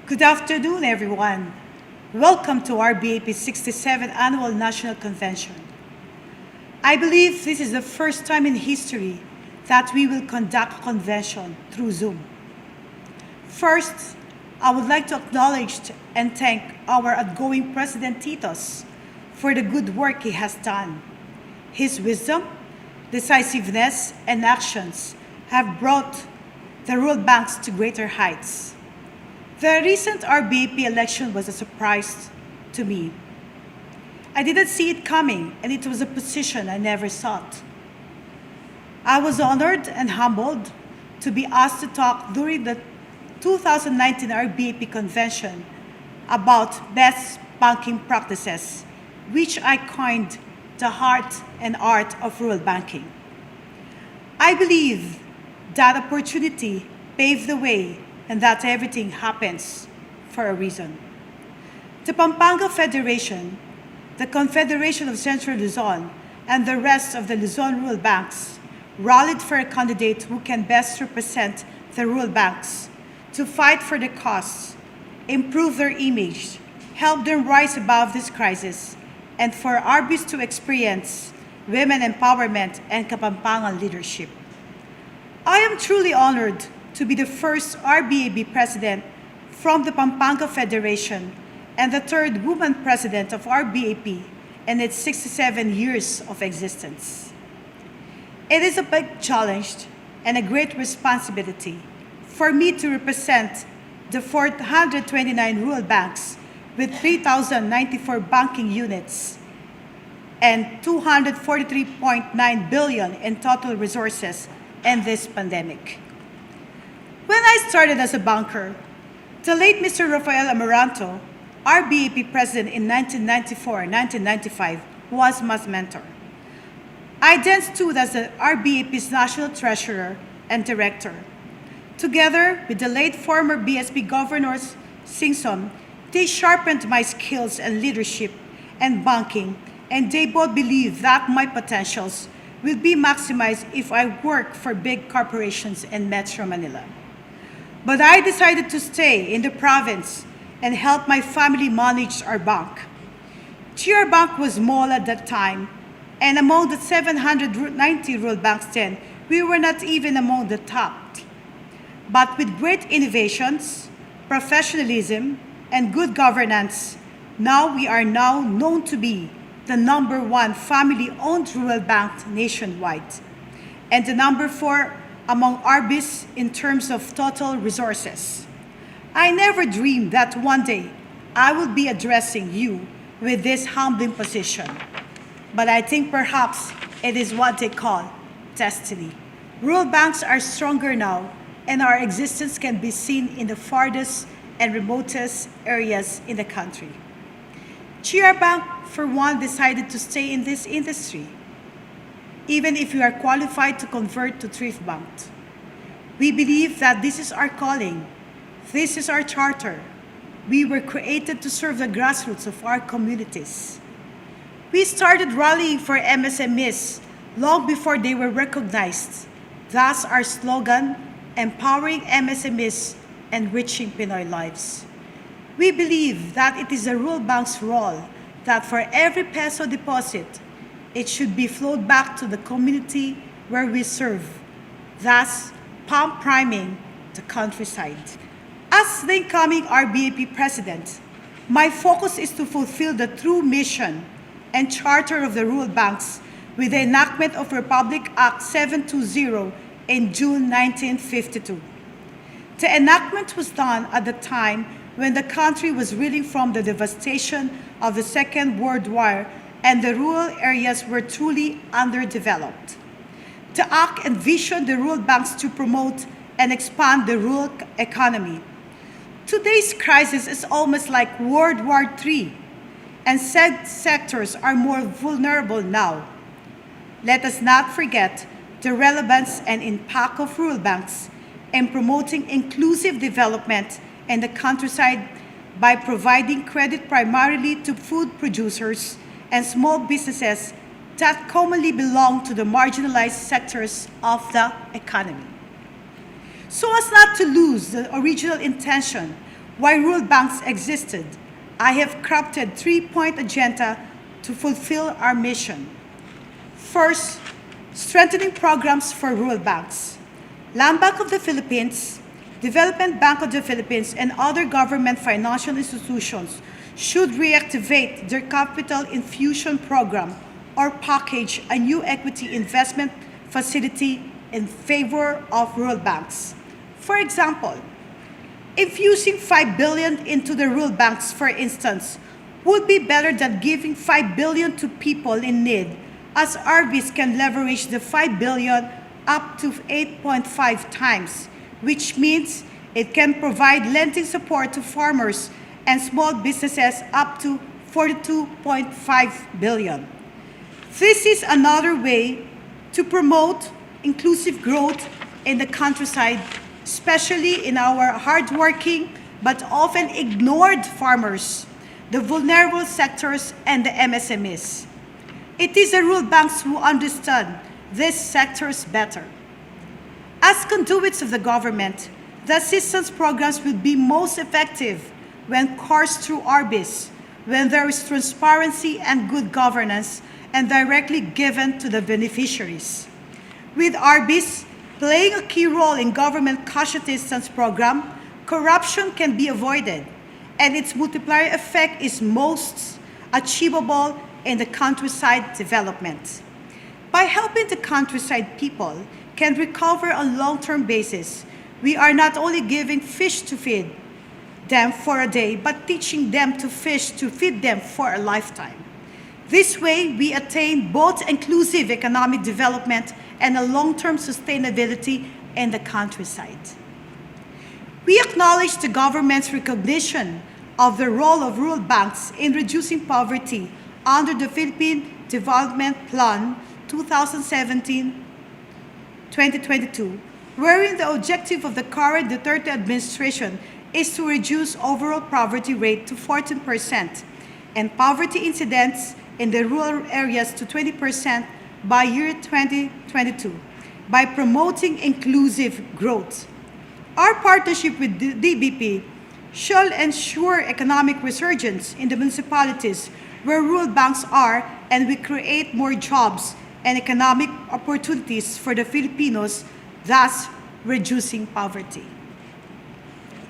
Good afternoon, everyone. Welcome to RBAP's 67th Annual National Convention. I believe this is the first time in history that we will conduct a convention through Zoom. First, I would like to acknowledge and thank our outgoing President Titos for the good work he has done. His wisdom, decisiveness, and actions have brought the rural banks to greater heights. The recent RBAP election was a surprise to me. I didn't see it coming, and it was a position I never sought. I was honored and humbled to be asked to talk during the 2019 RBAP convention about best banking practices, which I coined the heart and art of rural banking. I believe that opportunity paved the way and that everything happens for a reason. The Pampanga Federation, the Confederation of Central Luzon, and the rest of the Luzon rural banks rallied for a candidate who can best represent the rural banks to fight for the cause, improve their image, help them rise above this crisis, and for RBs to experience women empowerment and Kapampangan leadership. I am truly honored to be the first RBAP President from the Pampanga Federation and the third woman President of RBAP in its 67 years of existence. It is a big challenge and a great responsibility for me to represent the 429 rural banks with 3,094 banking units and 243.9 billion in total resources in this pandemic. When I started as a banker, the late Mr. Rafael Amaranto, RBAP President in 1994-1995, was my mentor. I then stood as the RBAP's National Treasurer and Director. Together with the late former BSP Governor Singson, they sharpened my skills and leadership and banking, and they both believe that my potentials will be maximized if I work for big corporations in Metro Manila. But I decided to stay in the province and help my family manage our bank. GR Bank was small at that time, and among the 790 rural banks then, we were not even among the top. But with great innovations, professionalism, and good governance, now we are now known to be the #1 family-owned rural bank nationwide, and the #4 among RBs in terms of total resources. I never dreamed that one day I would be addressing you with this humbling position, but I think perhaps it is what they call destiny. Rural banks are stronger now, and our existence can be seen in the farthest and remotest areas in the country. GR Bank, for one, decided to stay in this industry, even if you are qualified to convert to thrift bank. We believe that this is our calling. This is our charter. We were created to serve the grassroots of our communities. We started rallying for MSMEs long before they were recognized. Thus our slogan, empowering MSMEs, enriching Pinoy lives. We believe that it is the rural bank's role that for every peso deposit, it should be flowed back to the community where we serve, thus palm priming the countryside. As the incoming RBAP President, my focus is to fulfill the true mission and charter of the rural banks with the enactment of Republic Act 720 in June 1952. The enactment was done at the time when the country was reeling from the devastation of the Second World War and the rural areas were truly underdeveloped. The Act envisioned the rural banks to promote and expand the rural economy. Today's crisis is almost like World War III, and said sectors are more vulnerable now. Let us not forget the relevance and impact of rural banks in promoting inclusive development in the countryside by providing credit primarily to food producers and small businesses that commonly belong to the marginalized sectors of the economy. So as not to lose the original intention, why rural banks existed, I have crafted 3-point agenda to fulfill our mission. First, strengthening programs for rural banks. Land Bank of the Philippines, Development Bank of the Philippines, and other government financial institutions should reactivate their capital infusion program or package a new equity investment facility in favor of rural banks. For example, infusing 5 billion into the rural banks, for instance, would be better than giving 5 billion to people in need, as RBs can leverage the 5 billion up to 8.5 times, which means it can provide lending support to farmers and small businesses up to 42.5 billion. This is another way to promote inclusive growth in the countryside, especially in our hardworking but often ignored farmers, the vulnerable sectors, and the MSMEs. It is the rural banks who understand these sectors better. As conduits of the government, the assistance programs will be most effective when coursed through RBs, when there is transparency and good governance, and directly given to the beneficiaries. With RBs playing a key role in government cash assistance program, corruption can be avoided, and its multiplier effect is most achievable in the countryside development. By helping the countryside people can recover on a long-term basis, we are not only giving fish to feed them for a day, but teaching them to fish to feed them for a lifetime. This way, we attain both inclusive economic development and a long-term sustainability in the countryside. We acknowledge the government's recognition of the role of rural banks in reducing poverty under the Philippine Development Plan 2017-2022, wherein the objective of the current Duterte administration is to reduce overall poverty rate to 14% and poverty incidence in the rural areas to 20% by year 2022 by promoting inclusive growth. Our partnership with the DBP shall ensure economic resurgence in the municipalities where rural banks are, and we create more jobs and economic opportunities for the Filipinos, thus reducing poverty.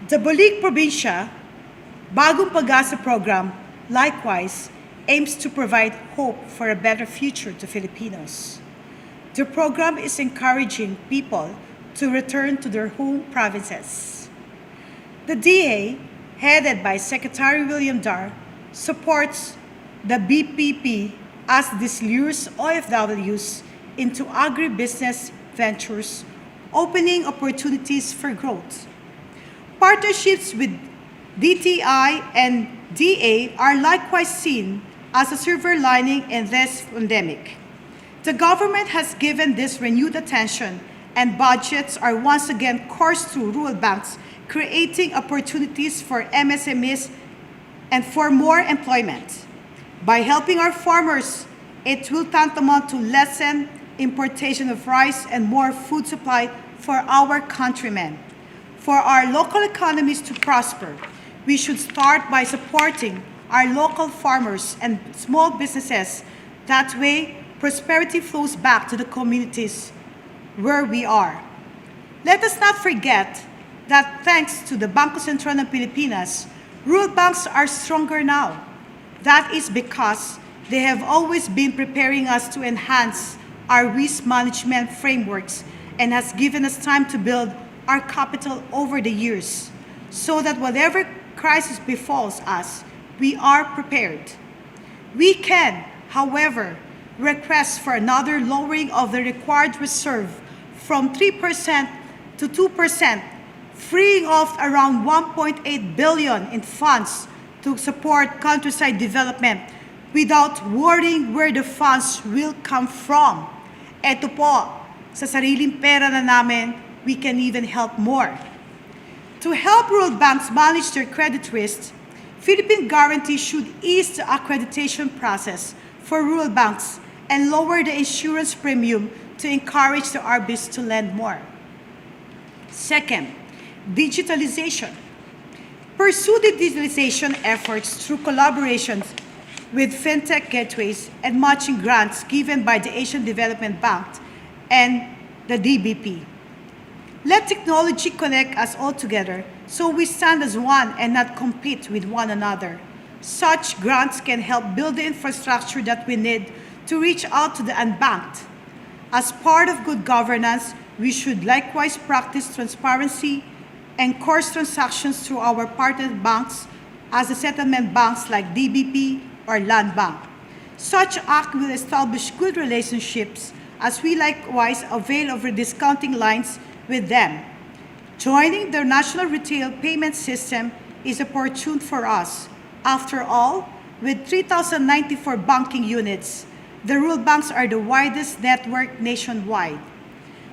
The Balik Probinsya Bagong Pag-asa program likewise aims to provide hope for a better future to Filipinos. The program is encouraging people to return to their home provinces. The DA, headed by Secretary William Dar, supports the BPP as this lures OFWs into agribusiness ventures, opening opportunities for growth. Partnerships with DTI and DA are likewise seen as a silver lining in this pandemic. The government has given this renewed attention, and budgets are once again coursed through rural banks, creating opportunities for MSMEs and for more employment. By helping our farmers, it will tantamount to lessen importation of rice and more food supply for our countrymen. For our local economies to prosper, we should start by supporting our local farmers and small businesses. That way, prosperity flows back to the communities where we are. Let us not forget that thanks to the Bangko Sentral ng Pilipinas, rural banks are stronger now. That is because they have always been preparing us to enhance our risk management frameworks and has given us time to build our capital over the years, so that whatever crisis befalls us, we are prepared. We can, however, request for another lowering of the required reserve from 3% to 2%, freeing off around 1.8 billion in funds to support countryside development without worrying where the funds will come from. Ito po, sa sariling pera na namin, we can even help more. To help rural banks manage their credit risks, Philippine Guarantee should ease the accreditation process for rural banks and lower the insurance premium to encourage the RBs to lend more. Second, digitalization. pursue the digitalization efforts through collaborations with fintech gateways and matching grants given by the Asian Development Bank and the DBP. Let technology connect us all together so we stand as one and not compete with one another. Such grants can help build the infrastructure that we need to reach out to the unbanked. As part of good governance, we should likewise practice transparency and course transactions through our partner banks as the settlement banks like DBP or Land Bank. Such act will establish good relationships as we likewise avail of discounting lines with them. Joining the national retail payment system is opportune for us. After all, with 3,094 banking units, the rural banks are the widest network nationwide.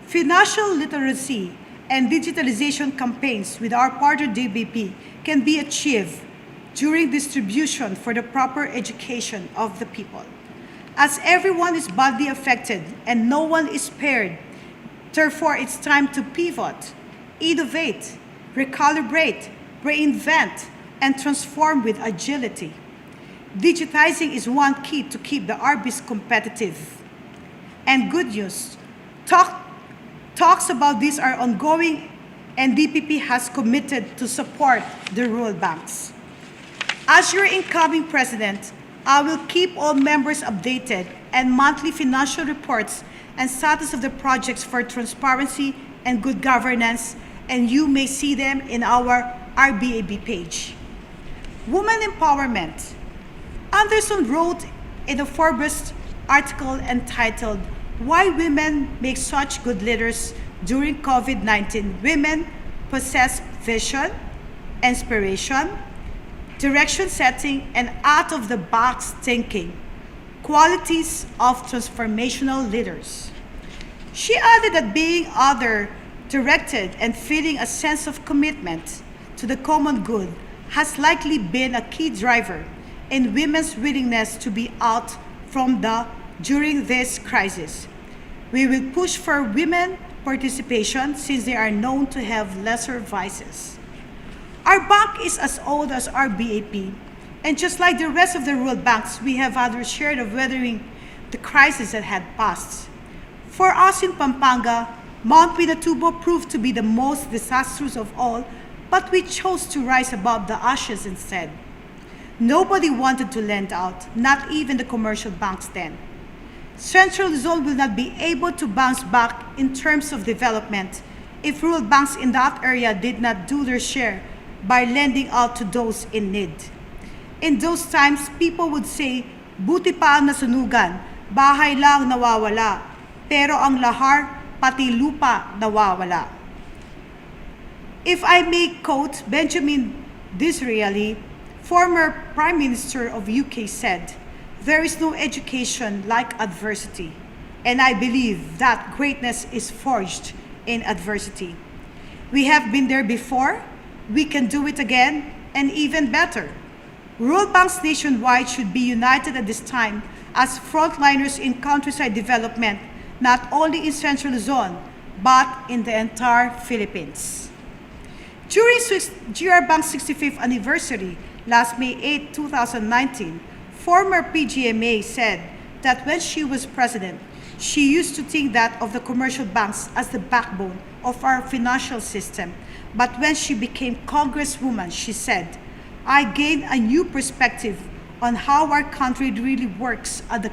Financial literacy and digitalization campaigns with our partner DBP can be achieved during distribution for the proper education of the people. As everyone is badly affected and no one is spared, therefore it's time to pivot, innovate, recalibrate, reinvent, and transform with agility. Digitizing is one key to keep the RBs competitive. And good news, talks about this are ongoing and DPP has committed to support the rural banks. As your incoming president, I will keep all members updated and monthly financial reports and status of the projects for transparency and good governance, and you may see them in our RBAB page. Women empowerment. Anderson wrote in a Forbes article entitled, "Why Women Make Such Good Leaders During COVID-19. Women Possess Vision, Inspiration, Direction Setting, and Out-of-the-Box Thinking, Qualities of Transformational Leaders." She added that being other-directed and feeling a sense of commitment to the common good has likely been a key driver in women's willingness to be out during this crisis. We will push for women participation since they are known to have lesser vices. Our bank is as old as our BAP, and just like the rest of the rural banks, we have had our share of weathering the crisis that had passed. For us in Pampanga, Mount Pinatubo proved to be the most disastrous of all, but we chose to rise above the ashes instead. Nobody wanted to lend out, not even the commercial banks then. Central Luzon will not be able to bounce back in terms of development if rural banks in that area did not do their share by lending out to those in need. In those times, people would say, "Buti pa ang nasunugan, bahay lang nawawala, pero ang lahar, pati lupa nawawala." If I may quote Benjamin Disraeli, former Prime Minister of UK, said, "There is no education like adversity, and I believe that greatness is forged in adversity." We have been there before, we can do it again, and even better. Rural banks nationwide should be united at this time as frontliners in countryside development, not only in Central Luzon, but in the entire Philippines. During GR Bank's 65th anniversary, last May 8, 2019, former PGMA said that when she was president, she used to think that of the commercial banks as the backbone of our financial system. But when she became Congresswoman, she said, "I gained a new perspective on how our country really works at the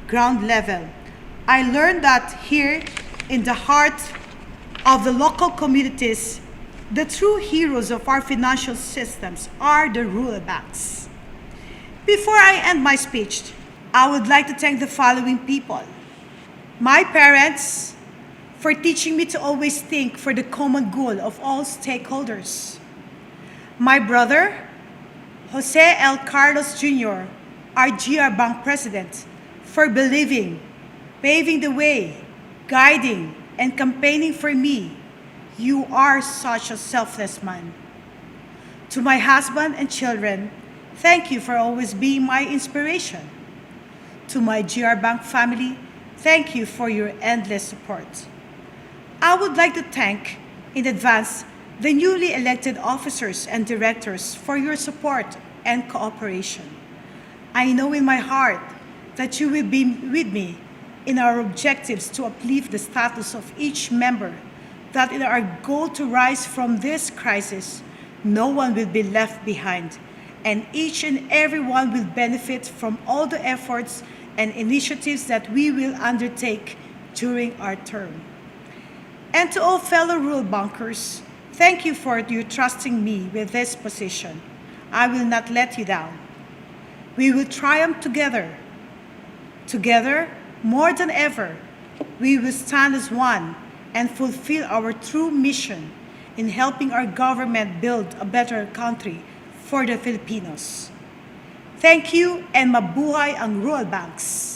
ground level. I learned that here in the heart of the local communities, the true heroes of our financial systems are the rural banks." Before I end my speech, I would like to thank the following people. My parents, for teaching me to always think for the common good of all stakeholders. My brother, Jose L. Carlos Jr., our GR Bank President, for believing, paving the way, guiding, and campaigning for me. You are such a selfless man. To my husband and children, thank you for always being my inspiration. To my GR Bank family, thank you for your endless support. I would like to thank in advance the newly elected officers and directors for your support and cooperation. I know in my heart that you will be with me in our objectives to uplift the status of each member, that in our goal to rise from this crisis, no one will be left behind, and each and every one will benefit from all the efforts and initiatives that we will undertake during our term. And to all fellow rule bunkers, thank you for your trusting me with this position. I will not let you down. We will triumph together. Together, more than ever, we will stand as one and fulfill our true mission in helping our government build a better country for the Filipinos. Thank you, and mabuhay ang rural banks!